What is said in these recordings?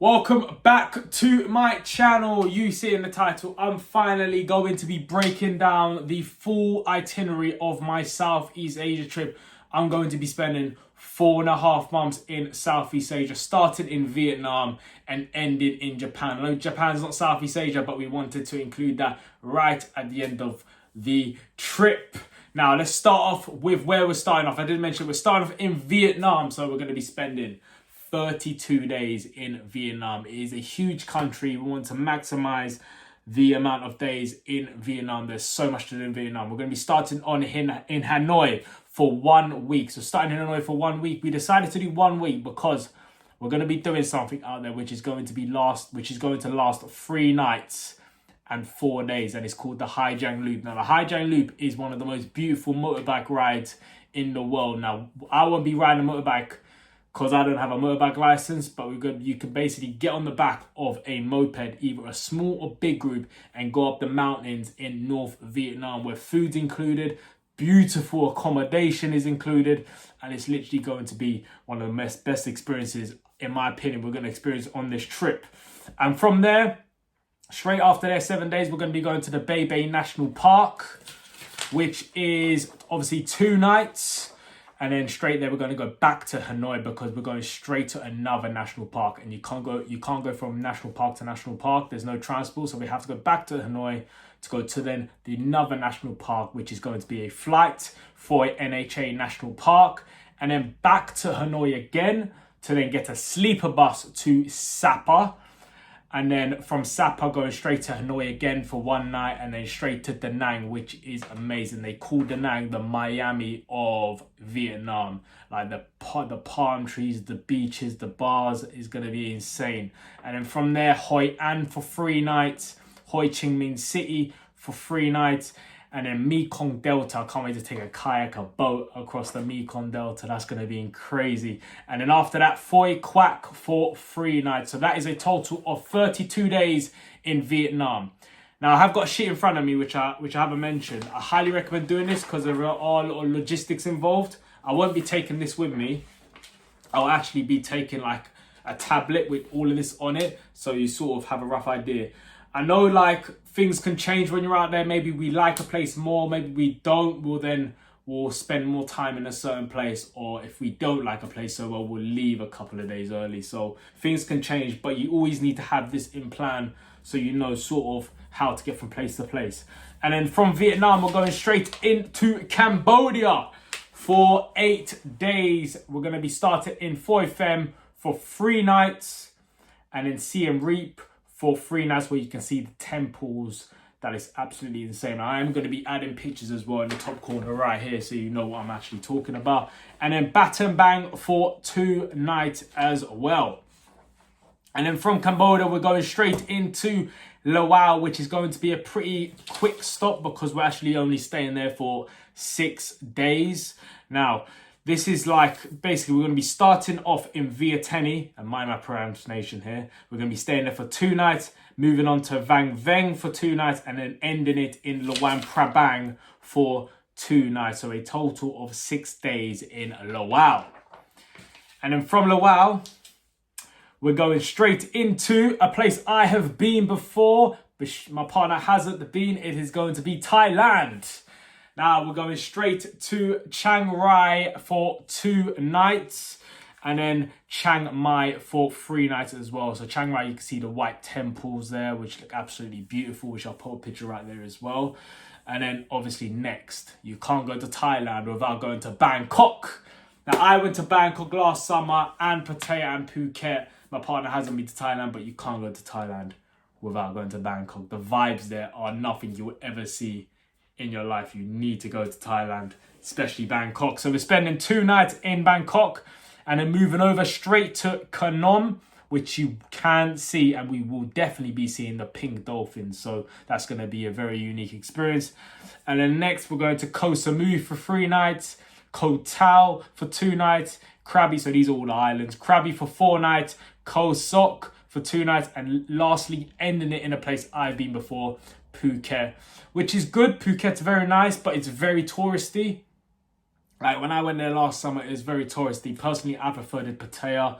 Welcome back to my channel. You see in the title, I'm finally going to be breaking down the full itinerary of my Southeast Asia trip. I'm going to be spending 4.5 months in Southeast Asia, starting in Vietnam and ending in Japan. I know Japan's not Southeast Asia, but we wanted to include that right at the end of the trip. Now, let's start off with where we're starting off. I did mention we're starting off in Vietnam, so we're going to be spending 32 days in Vietnam. It is a huge country. We want to maximize the amount of days in Vietnam. There's so much to do in Vietnam. We're going to be starting on in Hanoi for 1 week. So starting in Hanoi for 1 week. We decided to do 1 week because we're going to be doing something out there which is going to last 3 nights and 4 days, and it's called the Hai Giang Loop. Now, the Hai Giang Loop is one of the most beautiful motorbike rides in the world. Now, I won't be riding a motorbike because I don't have a motorbike license, but you can basically get on the back of a moped, either a small or big group, and go up the mountains in North Vietnam, where food's included, beautiful accommodation is included, and it's literally going to be one of the best experiences, in my opinion, we're going to experience on this trip. And from there, straight after there, 7 days, we're going to be going to the Bay Bay National Park, which is obviously 2 nights. And then straight there, we're going to go back to Hanoi because we're going straight to another national park. And you can't go from national park to national park. There's no transport. So we have to go back to Hanoi to go to then the another national park, which is going to be a flight for NHA National Park. And then back to Hanoi again to then get a sleeper bus to Sapa. And then from Sapa, going straight to Hanoi again for 1 night, and then straight to Da Nang, which is amazing. They call Da Nang the Miami of Vietnam. Like the palm trees, the beaches, the bars is going to be insane. And then from there, Hoi An for 3 nights, Ho Chi Minh City for 3 nights, and then Mekong Delta. I can't wait to take a kayak, a boat across the Mekong Delta. That's going to be crazy. And then after that, Phoi Quac for 3 nights. So that is a total of 32 days in Vietnam. Now, I have got shit in front of me, which I haven't mentioned. I highly recommend doing this because there are a lot of logistics involved. I won't be taking this with me. I'll actually be taking like a tablet with all of this on it, so you sort of have a rough idea. I know like things can change when you're out there. Maybe we like a place more, maybe we don't. We'll spend more time in a certain place, or if we don't like a place so well, we'll leave a couple of days early. So things can change, but you always need to have this in plan so you know sort of how to get from place to place. And then from Vietnam, we're going straight into Cambodia for 8 days. We're going to be starting in Phoi Phem for 3 nights, and then Siem Reap for 3 nights, where you can see the temples. That is absolutely insane. I am going to be adding pictures as well in the top corner right here, so you know what I'm actually talking about. And then Battambang for 2 nights as well. And then from Cambodia, we're going straight into Laos, which is going to be a pretty quick stop because we're actually only staying there for 6 days. Now, this is like, basically, we're going to be starting off in Vietnam, and mind my pronunciation here. We're going to be staying there for 2 nights, moving on to Vang Veng for 2 nights, and then ending it in Luang Prabang for 2 nights. So a total of 6 days in Laos. And then from Laos, we're going straight into a place I have been before, but my partner hasn't been. It is going to be Thailand. Now we're going straight to Chiang Rai for 2 nights, and then Chiang Mai for 3 nights as well. So Chiang Rai, you can see the white temples there, which look absolutely beautiful, which I'll put a picture right there as well. And then obviously next, you can't go to Thailand without going to Bangkok. Now, I went to Bangkok last summer, and Pattaya and Phuket. My partner hasn't been to Thailand, but you can't go to Thailand without going to Bangkok. The vibes there are nothing you will ever see in your life. You need to go to Thailand, especially Bangkok. So we're spending 2 nights in Bangkok, and then moving over straight to Khanom, which you can see, and we will definitely be seeing the pink dolphins. So that's going to be a very unique experience. And then next, we're going to Koh Samui for 3 nights, Koh Tao for 2 nights, Krabi, so these are all the islands, Krabi for 4 nights, Koh Sok for 2 nights, and lastly, ending it in a place I've been before, Phuket, which is good. Phuket's very nice, but it's very touristy. Like when I went there last summer, it was very touristy. Personally, I preferred Pattaya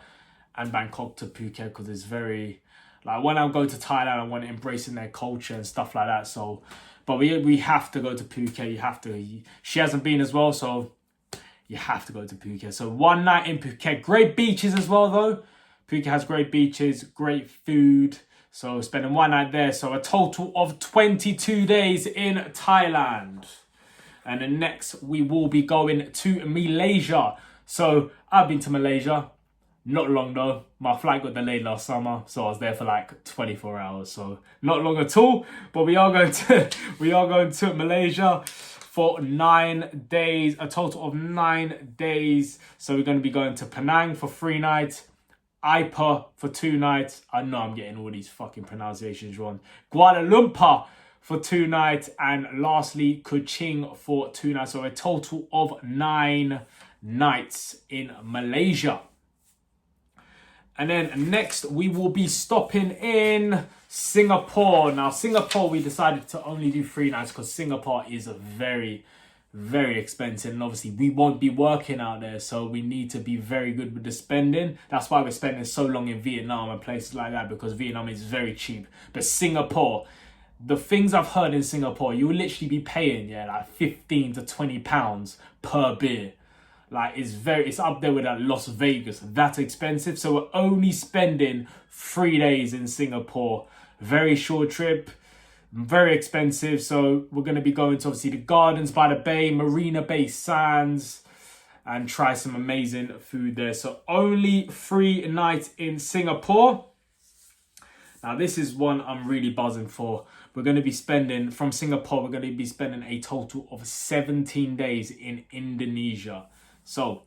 and Bangkok to Phuket, because it's very, like, when I go to Thailand, I want to embrace in their culture and stuff like that. So, but we have to go to Phuket. You have to. She hasn't been as well, so you have to go to Phuket. So 1 night in Phuket. Great beaches as well, though. Phuket has great beaches, great food. So spending 1 night there. So a total of 22 days in Thailand. And then next, we will be going to Malaysia. So I've been to Malaysia. Not long though. My flight got delayed last summer, so I was there for like 24 hours. So not long at all. But we are going to Malaysia for 9 days, a total of 9 days. So we're going to be going to Penang for 3 nights, Ipoh for 2 nights. I know I'm getting all these fucking pronunciations wrong. Kuala Lumpur for 2 nights, and lastly Kuching for 2 nights. So a total of 9 nights in Malaysia. And then next we will be stopping in Singapore. Now Singapore, we decided to only do 3 nights because Singapore is a very, very expensive, and obviously we won't be working out there, so we need to be very good with the spending. That's why we're spending so long in Vietnam and places like that, because Vietnam is very cheap. But Singapore, the things I've heard in Singapore, you will literally be paying like 15 to 20 pounds per beer. Like, it's up there with Las Vegas. That's expensive. So we're only spending 3 days in Singapore. Very short trip, very expensive. So we're going to be going to obviously the Gardens by the Bay, Marina Bay Sands, and try some amazing food there. So only 3 nights in Singapore. Now this is one I'm really buzzing for. We're going to be spending, from Singapore, we're going to be spending a total of 17 days in Indonesia. So,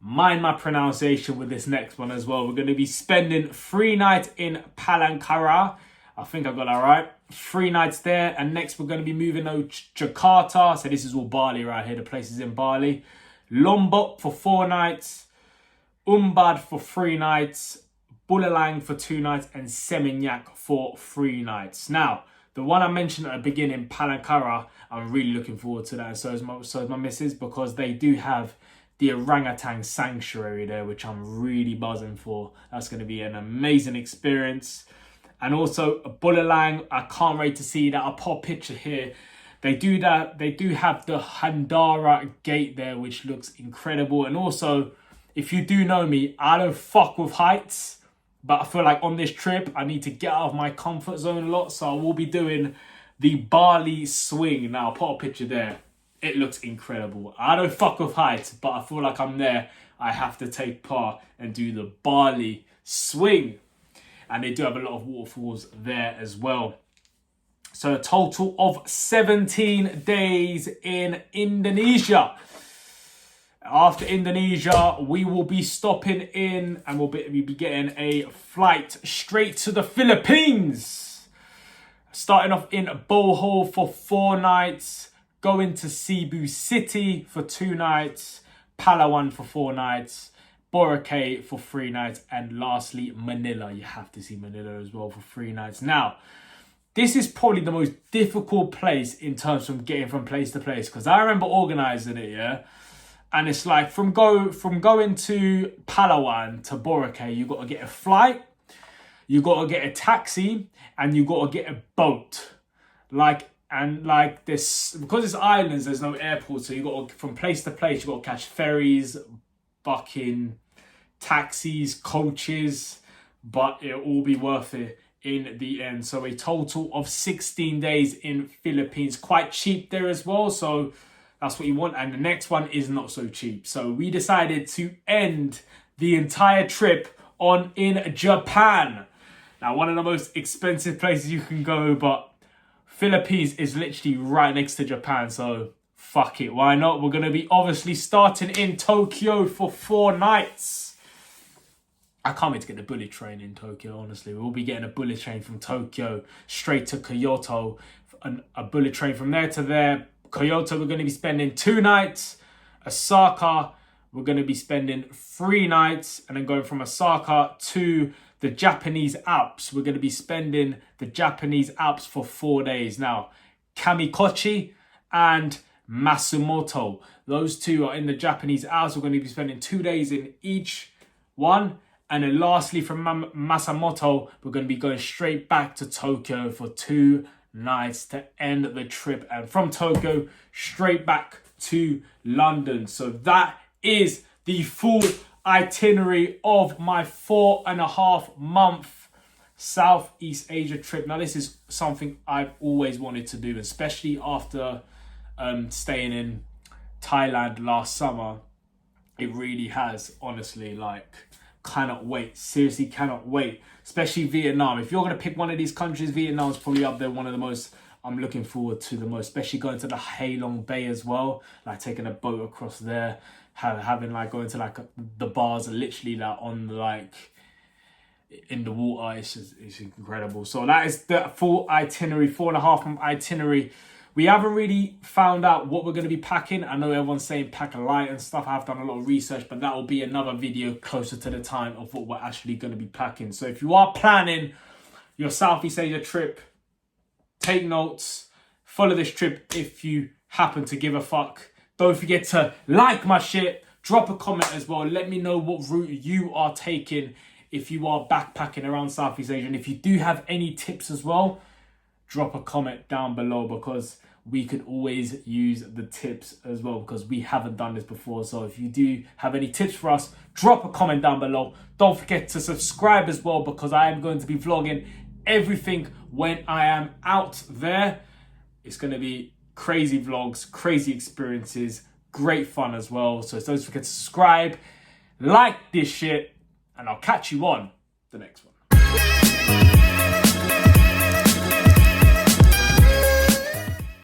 mind my pronunciation with this next one as well. We're going to be spending 3 nights in Palangkaraya. I think I got that right. 3 nights there. And next we're going to be moving to Jakarta. So this is all Bali right here. The place is in Bali. Lombok for 4 nights. Umbad for 3 nights. Bulalang for 2 nights. And Seminyak for 3 nights. Now, the one I mentioned at the beginning, Palangkaraya, I'm really looking forward to that. And so is my missus, because they do have the orangutan sanctuary there, which I'm really buzzing for. That's going to be an amazing experience. And also Bulalang, I can't wait to see that. I'll put a picture here. They do that. They do have the Handara gate there, which looks incredible. And also, if you do know me, I don't fuck with heights, but I feel like on this trip, I need to get out of my comfort zone a lot. So I will be doing the Bali swing. Now, I'll put a picture there. It looks incredible. I don't fuck with heights, but I feel like I'm there. I have to take part and do the Bali swing. And they do have a lot of waterfalls there as well. So a total of 17 days in Indonesia. After Indonesia, we will be stopping in, and we'll be getting a flight straight to the Philippines. Starting off in Bohol for 4 nights. Going to Cebu City for 2 nights, Palawan for 4 nights, Boracay for 3 nights, and lastly, Manila. You have to see Manila as well for 3 nights. Now, this is probably the most difficult place in terms of getting from place to place, because I remember organising it, yeah? And it's like, from going to Palawan to Boracay, you got to get a flight, you got to get a taxi, and you got to get a boat. And this, because it's islands, there's no airport, so you got to, from place to place, you got to catch ferries, fucking taxis, coaches, but it'll all be worth it in the end. So a total of 16 days in Philippines, quite cheap there as well. So that's what you want. And the next one is not so cheap. So we decided to end the entire trip in Japan. Now, one of the most expensive places you can go, but Philippines is literally right next to Japan, so fuck it, why not? We're going to be obviously starting in Tokyo for 4 nights. I can't wait to get the bullet train in Tokyo, honestly. We'll be getting a bullet train from Tokyo straight to Kyoto, a bullet train from there to there. Kyoto, we're going to be spending 2 nights. Osaka, we're going to be spending 3 nights, and then going from Osaka to the Japanese Alps. We're going to be spending the Japanese Alps for 4 days. Now, Kamikochi and Masumoto, those two are in the Japanese Alps. We're going to be spending 2 days in each one. And then lastly, from Masamoto, we're going to be going straight back to Tokyo for 2 nights to end the trip. And from Tokyo, straight back to London. So that is the full itinerary of my 4.5 month Southeast Asia trip. Now, this is something I've always wanted to do, especially after staying in Thailand last summer. It really has, honestly, like, cannot wait. Seriously, cannot wait. Especially Vietnam. If you're going to pick one of these countries, Vietnam's probably up there, one of the most I'm looking forward to the most, especially going to the Ha Long Bay as well, like taking a boat across there, having like going to like the bars literally like on like in the water. It's incredible. So that is the full itinerary, 4.5 month itinerary. We haven't really found out what we're going to be packing. I know everyone's saying pack a light and stuff. I have done a lot of research, but that will be another video closer to the time of what we're actually going to be packing. So if you are planning your Southeast Asia trip, take notes, follow this trip if you happen to give a fuck. Don't forget to like my shit, drop a comment as well. Let me know what route you are taking if you are backpacking around Southeast Asia. And if you do have any tips as well, drop a comment down below, because we could always use the tips as well, because we haven't done this before. So if you do have any tips for us, drop a comment down below. Don't forget to subscribe as well, because I am going to be vlogging everything when I am out there. It's going to be crazy vlogs, crazy experiences, great fun as well. So don't forget to subscribe, like this shit, and I'll catch you on the next one.